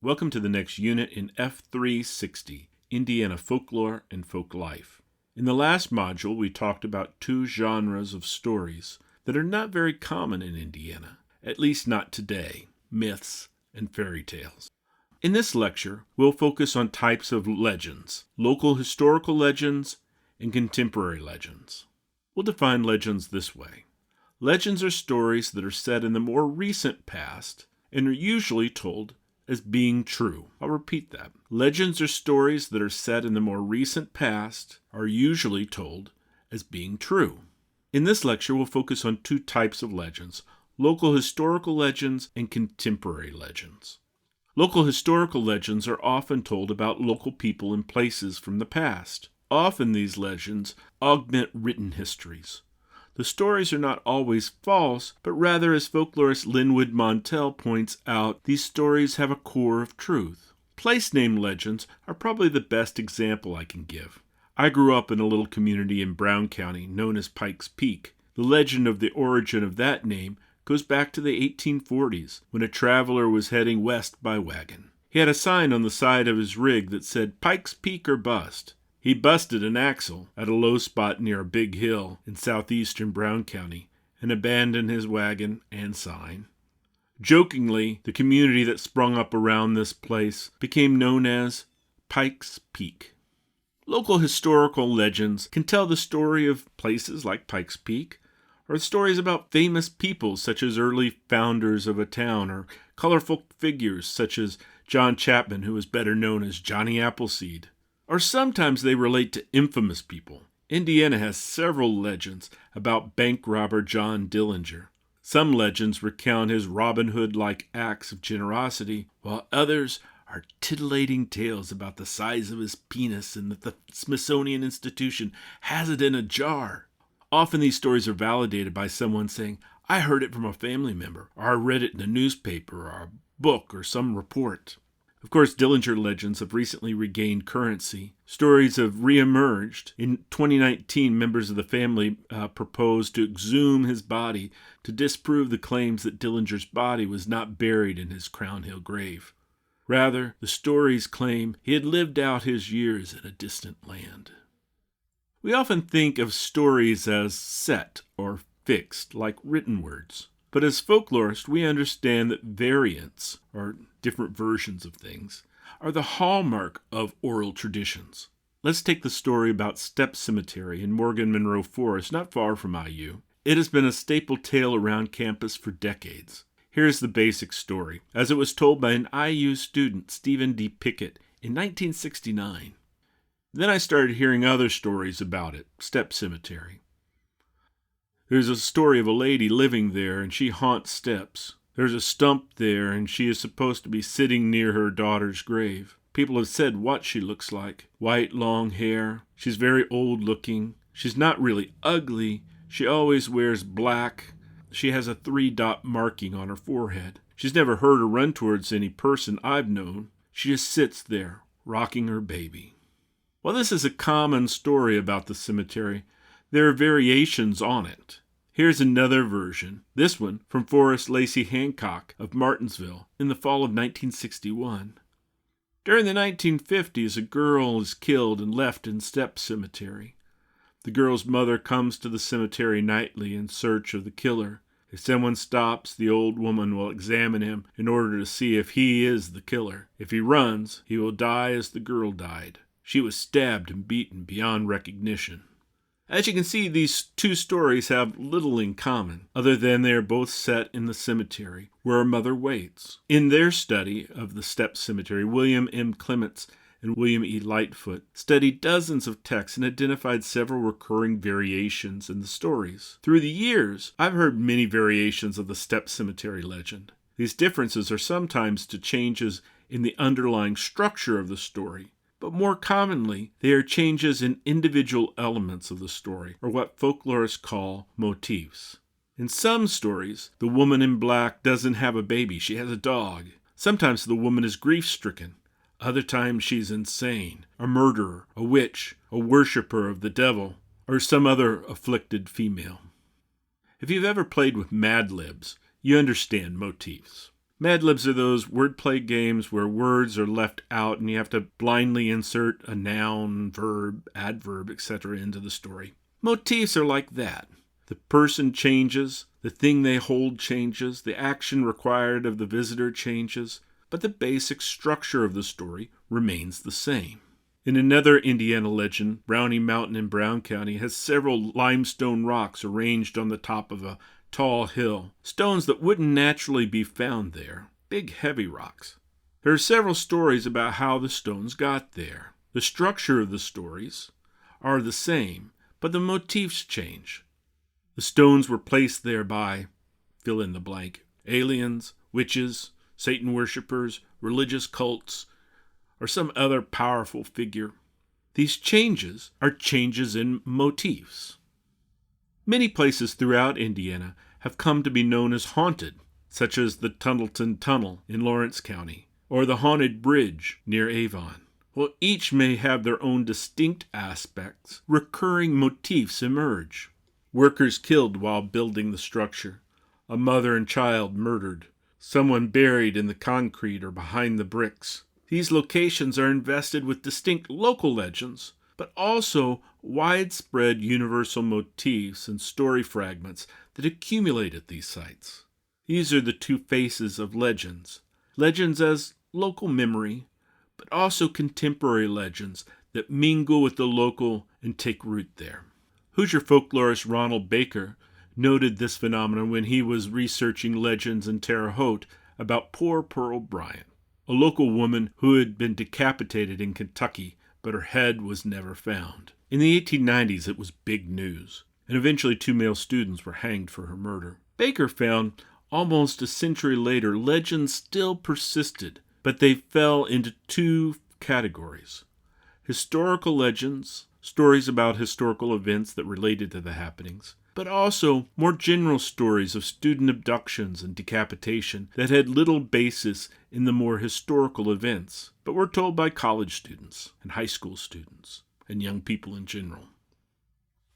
Welcome to the next unit in F360, Indiana Folklore and Folk Life. In the last module, we talked about two genres of stories that are not very common in Indiana, at least not today, myths and fairy tales. In this lecture, we'll focus on types of legends, local historical legends and contemporary legends. We'll define legends this way. Legends are stories that are set in the more recent past and are usually told as being true. I'll repeat that. Legends are stories that are set in the more recent past, are usually told as being true. In this lecture, we'll focus on two types of legends, local historical legends and contemporary legends. Local historical legends are often told about local people and places from the past. Often these legends augment written histories. The stories are not always false, but rather, as folklorist Linwood Montel points out, these stories have a core of truth. Place name legends are probably the best example I can give. I grew up in a little community in Brown County known as Pikes Peak. The legend of the origin of that name goes back to the 1840s, when a traveler was heading west by wagon. He had a sign on the side of his rig that said, "Pikes Peak or bust." He busted an axle at a low spot near a big hill in southeastern Brown County and abandoned his wagon and sign. Jokingly, the community that sprung up around this place became known as Pikes Peak. Local historical legends can tell the story of places like Pikes Peak, or stories about famous people such as early founders of a town, or colorful figures such as John Chapman, who was better known as Johnny Appleseed. Or sometimes they relate to infamous people. Indiana has several legends about bank robber John Dillinger. Some legends recount his Robin Hood-like acts of generosity, while others are titillating tales about the size of his penis and that the Smithsonian Institution has it in a jar. Often these stories are validated by someone saying, "I heard it from a family member," or "I read it in a newspaper or a book or some report." Of course, Dillinger legends have recently regained currency. Stories have reemerged. In 2019, members of the family proposed to exhume his body to disprove the claims that Dillinger's body was not buried in his Crown Hill grave. Rather, the stories claim he had lived out his years in a distant land. We often think of stories as set or fixed, like written words. But as folklorists, we understand that variants, or different versions of things, are the hallmark of oral traditions. Let's take the story about Stepp Cemetery in Morgan Monroe Forest, not far from IU. It has been a staple tale around campus for decades. Here's the basic story, as it was told by an IU student, Stephen D. Pickett, in 1969. Then I started hearing other stories about it, Stepp Cemetery. There's a story of a lady living there, and she haunts steps. There's a stump there, and she is supposed to be sitting near her daughter's grave. People have said what she looks like. White, long hair. She's very old-looking. She's not really ugly. She always wears black. She has a 3-dot marking on her forehead. She's never hurt or run towards any person I've known. She just sits there, rocking her baby. While this is a common story about the cemetery, there are variations on it. Here's another version, this one from Forrest Lacey Hancock of Martinsville in the fall of 1961. During the 1950s, a girl is killed and left in Stepp Cemetery. The girl's mother comes to the cemetery nightly in search of the killer. If someone stops, the old woman will examine him in order to see if he is the killer. If he runs, he will die as the girl died. She was stabbed and beaten beyond recognition. As you can see, these two stories have little in common, other than they are both set in the cemetery, where a mother waits. In their study of the Stepp Cemetery, William M. Clements and William E. Lightfoot studied dozens of texts and identified several recurring variations in the stories. Through the years, I've heard many variations of the Stepp Cemetery legend. These differences are sometimes to changes in the underlying structure of the story, but more commonly, they are changes in individual elements of the story, or what folklorists call motifs. In some stories, the woman in black doesn't have a baby, she has a dog. Sometimes the woman is grief-stricken. Other times she's insane, a murderer, a witch, a worshiper of the devil, or some other afflicted female. If you've ever played with Mad Libs, you understand motifs. Mad Libs are those wordplay games where words are left out and you have to blindly insert a noun, verb, adverb, etc. into the story. Motifs are like that. The person changes, the thing they hold changes, the action required of the visitor changes, but the basic structure of the story remains the same. In another Indiana legend, Brownie Mountain in Brown County has several limestone rocks arranged on the top of a tall hill, stones that wouldn't naturally be found there, big heavy rocks. There are several stories about how the stones got there. The structure of the stories are the same, but the motifs change. The stones were placed there by, fill in the blank, aliens, witches, Satan worshippers, religious cults, or some other powerful figure. These changes are changes in motifs. Many places throughout Indiana have come to be known as haunted, such as the Tunnelton Tunnel in Lawrence County, or the Haunted Bridge near Avon. While each may have their own distinct aspects, recurring motifs emerge. Workers killed while building the structure, a mother and child murdered, someone buried in the concrete or behind the bricks. These locations are invested with distinct local legends, but also widespread universal motifs and story fragments that accumulate at these sites. These are the two faces of legends. Legends as local memory, but also contemporary legends that mingle with the local and take root there. Hoosier folklorist Ronald Baker noted this phenomenon when he was researching legends in Terre Haute about poor Pearl Bryant, a local woman who had been decapitated in Kentucky, but her head was never found. In the 1890s, it was big news, and eventually 2 male students were hanged for her murder. Baker found almost a century later, legends still persisted, but they fell into 2 categories. Historical legends, stories about historical events that related to the happenings, but also more general stories of student abductions and decapitation that had little basis in the more historical events, but were told by college students and high school students and young people in general.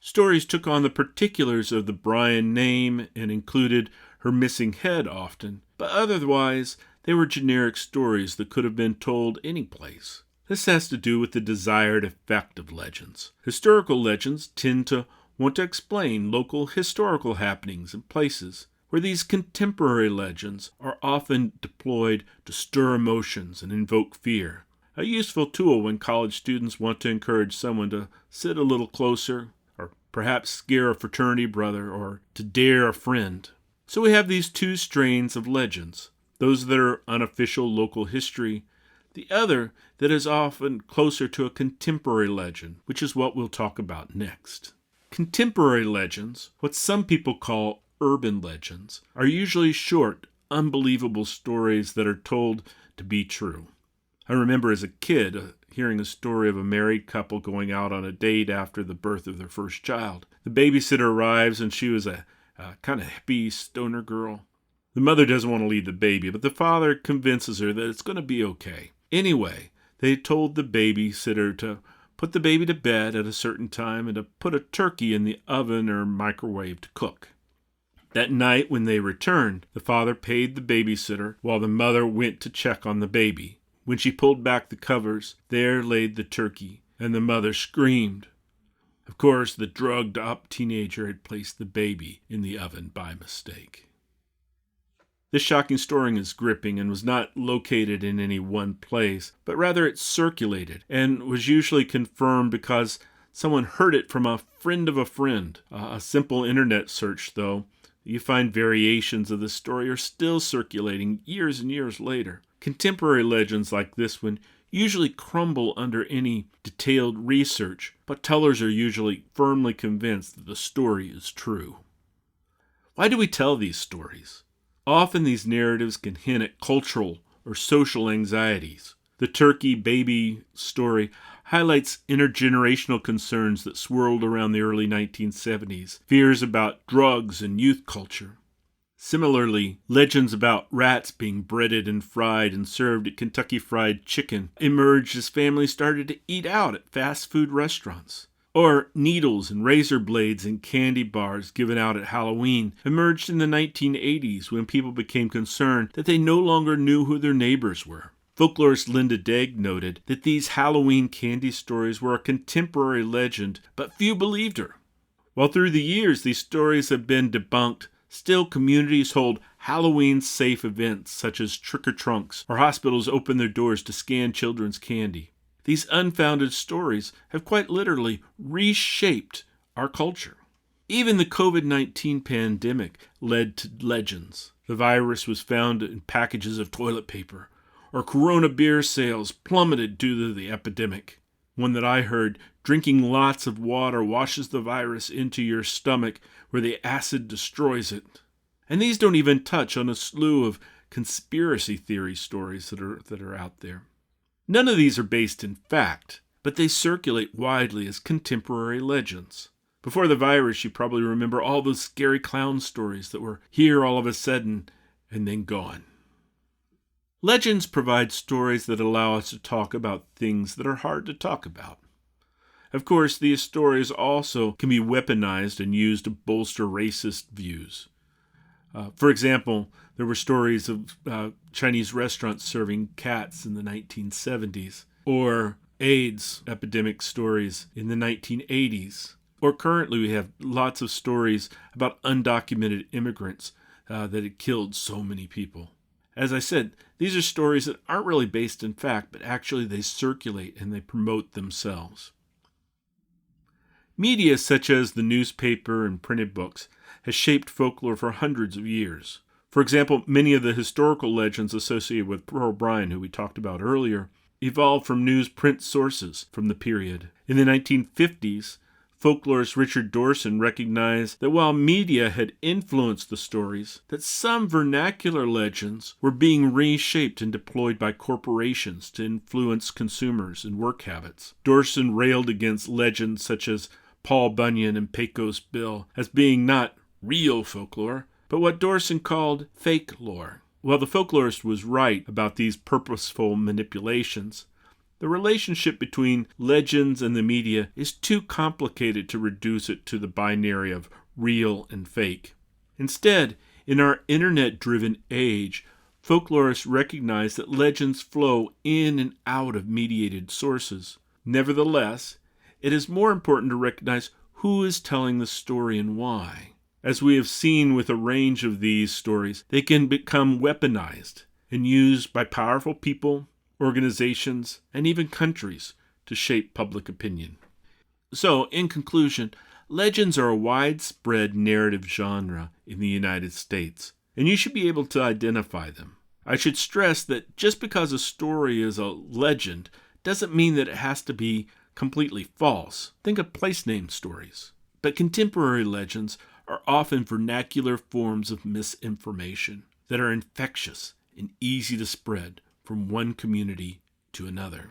Stories took on the particulars of the Bryan name and included her missing head often, but otherwise they were generic stories that could have been told any place. This has to do with the desired effect of legends. Historical legends tend to want to explain local historical happenings and places, where these contemporary legends are often deployed to stir emotions and invoke fear. A useful tool when college students want to encourage someone to sit a little closer, or perhaps scare a fraternity brother, or to dare a friend. So we have these 2 strains of legends, those that are unofficial local history, the other that is often closer to a contemporary legend, which is what we'll talk about next. Contemporary legends, what some people call urban legends, are usually short, unbelievable stories that are told to be true. I remember as a kid hearing a story of a married couple going out on a date after the birth of their first child. The babysitter arrives and she was a kind of hippie stoner girl. The mother doesn't want to leave the baby, but the father convinces her that it's going to be okay. Anyway, they told the babysitter to put the baby to bed at a certain time and to put a turkey in the oven or microwave to cook. That night when they returned, the father paid the babysitter while the mother went to check on the baby. When she pulled back the covers, there lay the turkey, and the mother screamed. Of course, the drugged-up teenager had placed the baby in the oven by mistake. This shocking story is gripping and was not located in any one place, but rather it circulated and was usually confirmed because someone heard it from a friend of a friend. A simple internet search, though, you find variations of the story are still circulating years and years later. Contemporary legends like this one usually crumble under any detailed research, but tellers are usually firmly convinced that the story is true. Why do we tell these stories? Often these narratives can hint at cultural or social anxieties. The turkey baby story highlights intergenerational concerns that swirled around the early 1970s, fears about drugs and youth culture. Similarly, legends about rats being breaded and fried and served at Kentucky Fried Chicken emerged as families started to eat out at fast food restaurants. Or needles and razor blades and candy bars given out at Halloween emerged in the 1980s when people became concerned that they no longer knew who their neighbors were. Folklorist Linda Degg noted that these Halloween candy stories were a contemporary legend, but few believed her. While through the years these stories have been debunked, still communities hold Halloween-safe events such as trick-or-trunks, or hospitals open their doors to scan children's candy. These unfounded stories have quite literally reshaped our culture. Even the COVID-19 pandemic led to legends. The virus was found in packages of toilet paper, or Corona beer sales plummeted due to the epidemic. One that I heard, drinking lots of water washes the virus into your stomach where the acid destroys it. And these don't even touch on a slew of conspiracy theory stories that are out there. None of these are based in fact, but they circulate widely as contemporary legends. Before the virus, you probably remember all those scary clown stories that were here all of a sudden and then gone. Legends provide stories that allow us to talk about things that are hard to talk about. Of course, these stories also can be weaponized and used to bolster racist views. For example, there were stories of Chinese restaurants serving cats in the 1970s, or AIDS epidemic stories in the 1980s, or currently we have lots of stories about undocumented immigrants that had killed so many people. As I said, these are stories that aren't really based in fact, but actually they circulate and they promote themselves. Media such as the newspaper and printed books has shaped folklore for hundreds of years. For example, many of the historical legends associated with Pearl Bryan, who we talked about earlier, evolved from newsprint sources from the period. In the 1950s, folklorist Richard Dorson recognized that while media had influenced the stories, that some vernacular legends were being reshaped and deployed by corporations to influence consumers and work habits. Dorson railed against legends such as Paul Bunyan and Pecos Bill as being not real folklore, but what Dorson called fake lore. While the folklorist was right about these purposeful manipulations, the relationship between legends and the media is too complicated to reduce it to the binary of real and fake. Instead, in our internet-driven age, folklorists recognize that legends flow in and out of mediated sources. Nevertheless, it is more important to recognize who is telling the story and why. As we have seen with a range of these stories, they can become weaponized and used by powerful people, organizations, and even countries to shape public opinion. So, in conclusion, legends are a widespread narrative genre in the United States, and you should be able to identify them. I should stress that just because a story is a legend doesn't mean that it has to be completely false. Think of place name stories. But contemporary legends are often vernacular forms of misinformation that are infectious and easy to spread from one community to another.